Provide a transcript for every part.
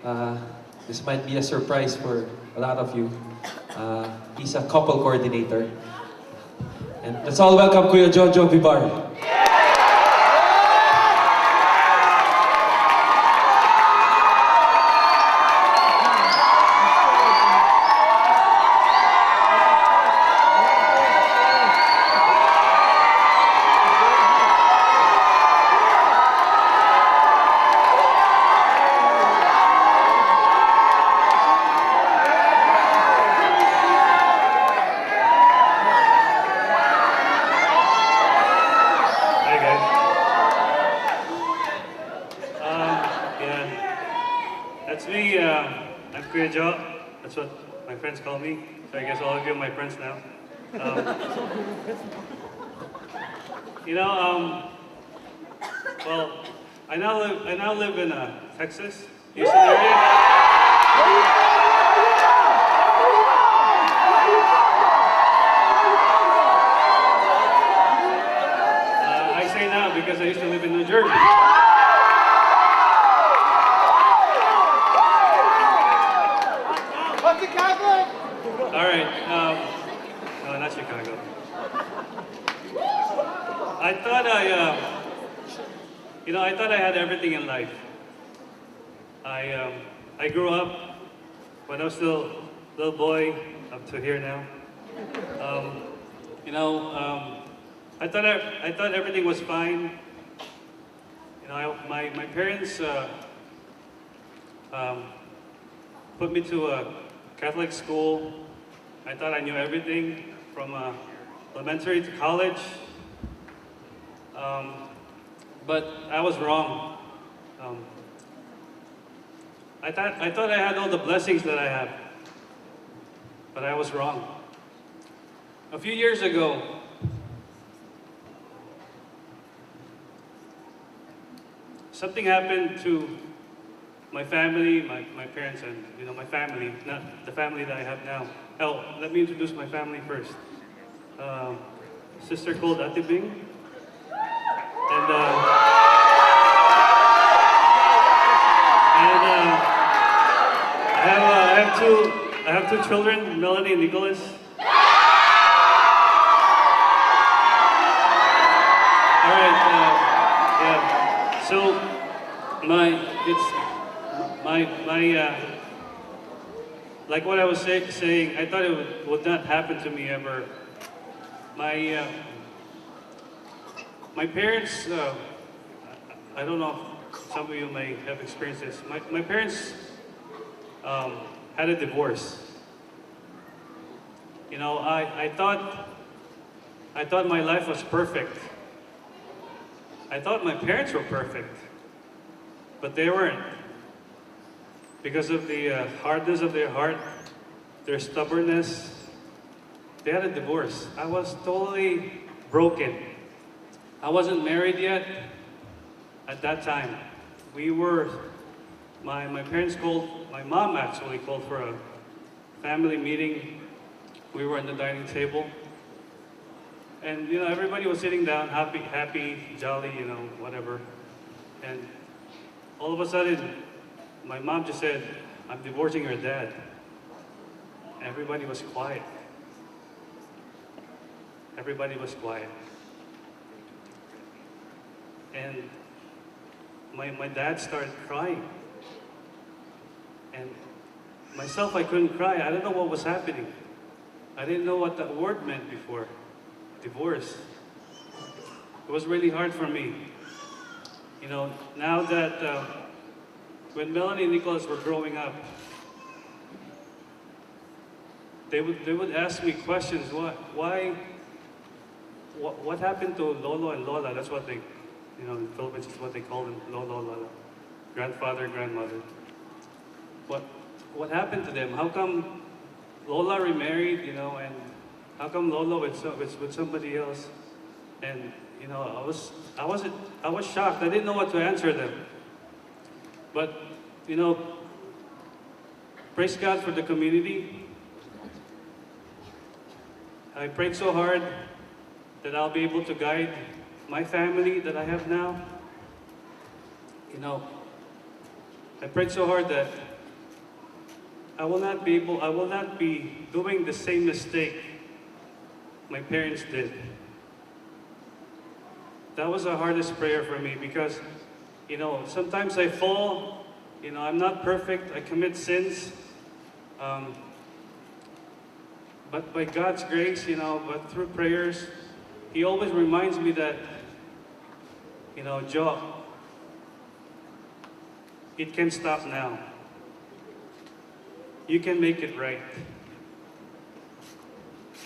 Uh, this might be a surprise for a lot of you. He's a couple coordinator. And let's all welcome Kuya Jojo Vibar. That's me. I'm Kuya Jo. That's what my friends call me. So I guess all of you are my friends now. Well, I now live in Texas, Houston area. I say now because I used to live in New Jersey. All right, no, not Chicago. I thought I thought I had everything in life. I grew up when I was still a little boy, up to here now. I thought everything was fine. My parents put me to a Catholic school. I thought I knew everything from elementary to college, but I was wrong. I thought I had all the blessings that I have, but I was wrong. A few years ago, something happened to my family, my parents, and my family, not the family that I have now. Oh, let me introduce my family first. Sister called Ate Bing, and I have two children, Melanie and Nicholas. All right, yeah. So like what I was saying, I thought it would not happen to me ever. My parents, I don't know if some of you may have experienced this. My parents had a divorce. I thought my life was perfect. I thought my parents were perfect, but they weren't. Because of the hardness of their heart, their stubbornness, they had a divorce. I was totally broken. I wasn't married yet at that time. My parents called, my mom actually called for a family meeting. We were at the dining table. And everybody was sitting down, happy, jolly, whatever. And all of a sudden, my mom just said, "I'm divorcing her dad." Everybody was quiet. Everybody was quiet. And my dad started crying. And myself, I couldn't cry. I don't know what was happening. I didn't know what that word meant before. Divorce. It was really hard for me. Now that when Melanie and Nicholas were growing up, they would ask me questions. What happened to Lolo and Lola? That's what they, in the Philippines, is what they call them, Lolo, Lola. Grandfather, grandmother. What happened to them? How come Lola remarried, and how come Lolo with somebody else? And I was shocked. I didn't know what to answer them. But praise God for the community. I prayed so hard that I'll be able to guide my family that I have now. I prayed so hard that I will not be doing the same mistake my parents did. That was the hardest prayer for me because, sometimes I fall, I'm not perfect, I commit sins. But by God's grace, but through prayers, He always reminds me that, Joe, it can stop now. You can make it right.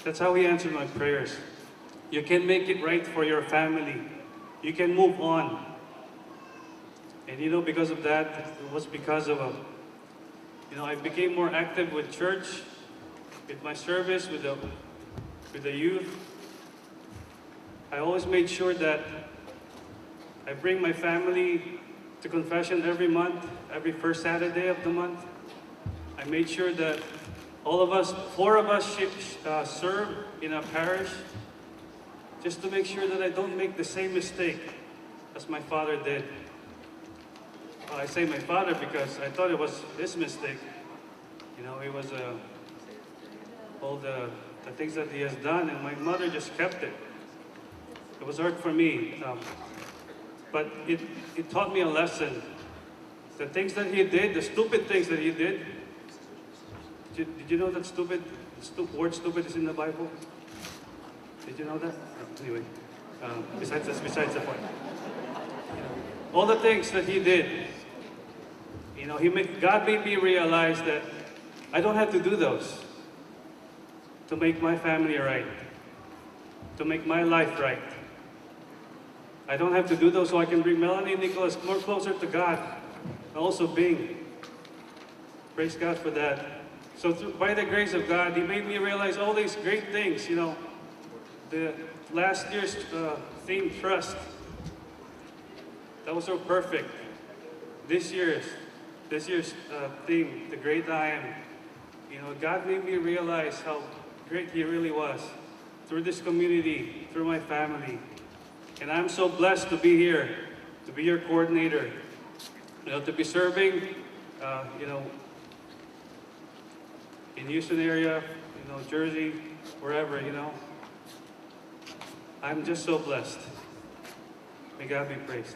That's how He answered my prayers. You can make it right for your family. You can move on. And because of that, it was because of I became more active with church, with my service, with the youth. I always made sure that I bring my family to confession every month, every first Saturday of the month. I made sure that all of us, 4 of us, serve in a parish, just to make sure that I don't make the same mistake as my father did. Well, I say my father because I thought it was his mistake. It was all the things that he has done, and my mother just kept it. It was hard for me, but it taught me a lesson. The things that he did, the stupid things that he did. Did you know that word stupid is in the Bible? Did you know that? Anyway, besides the point. All the things that he did, God made me realize that I don't have to do those to make my family right, to make my life right. I don't have to do those so I can bring Melanie and Nicholas more closer to God, and also Bing. Praise God for that. So by the grace of God, He made me realize all these great things, The last year's theme, trust, that was so perfect. This year's theme, the great I am. God made me realize how great He really was through this community, through my family. And I'm so blessed to be here, to be your coordinator, to be serving, in Houston area, Jersey, wherever, I'm just so blessed. May God be praised.